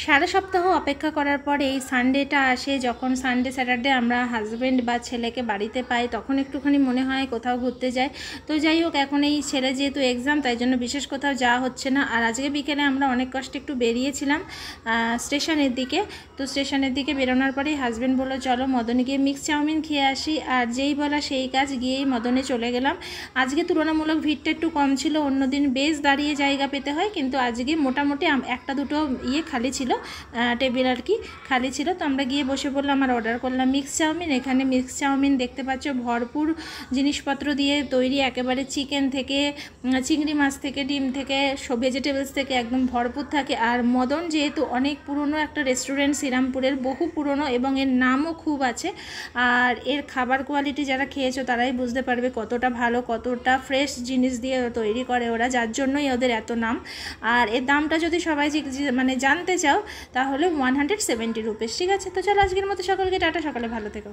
সারা সপ্তাহ অপেক্ষা করার পরে এই সানডেটা আসে, যখন সানডে স্যাটারডে আমরা হাজব্যান্ড বা ছেলেকে বাড়িতে পাই তখন একটুখানি মনে হয় কোথাও ঘুরতে যাই। তো যাই হোক, এখন এই ছেলে যেহেতু এক্সাম, তাই জন্য বিশেষ কোথাও যাওয়া হচ্ছে না। আর আজকে বিকেলে আমরা অনেক কষ্টে একটু বেরিয়েছিলাম স্টেশনের দিকে। তো স্টেশনের দিকে বেরোনোর পরেই হাজব্যান্ড বললো চলো মদনে গিয়ে মিক্স চাউমিন খেয়ে আসি। আর যেই বলা সেই কাজ, গিয়েই মদনে চলে গেলাম। আজকে তুলনামূলক ভিড়টা একটু কম ছিল, অন্যদিন বেশ দাঁড়িয়ে জায়গা পেতে হয়, কিন্তু আজকে মোটামুটি একটা দুটো খালি ছিল, টেবিল আর কি খালি ছিল। তো আমরা গিয়ে বসে পড়লাম আর অর্ডার করলাম মিক্স চাউমিন। এখানে মিক্স চাউমিন দেখতে পাচ্ছ ভরপুর জিনিসপত্র দিয়ে তৈরি, একেবারে চিকেন থেকে চিংড়ি মাছ থেকে ডিম থেকে ভেজিটেবলস থেকে একদম ভরপুর থাকে। আর মদন যেহেতু অনেক পুরনো একটা রেস্টুরেন্ট, শ্রীরামপুরের বহু পুরনো, এবং এর নামও খুব আছে। আর এর খাবার কোয়ালিটি যারা খেয়েছো তারাই বুঝতে পারবে কতটা ভালো, কতটা ফ্রেশ জিনিস দিয়ে তৈরি করে ওরা, যার জন্যই ওদের এত নাম। আর এর দামটা যদি সবাই মানে জানতে চাও তাহলে 170 রুপিস। ঠিক আছে, তো চলো আজকের মতো সকলকে টাটা, সকালে ভালো থেকো।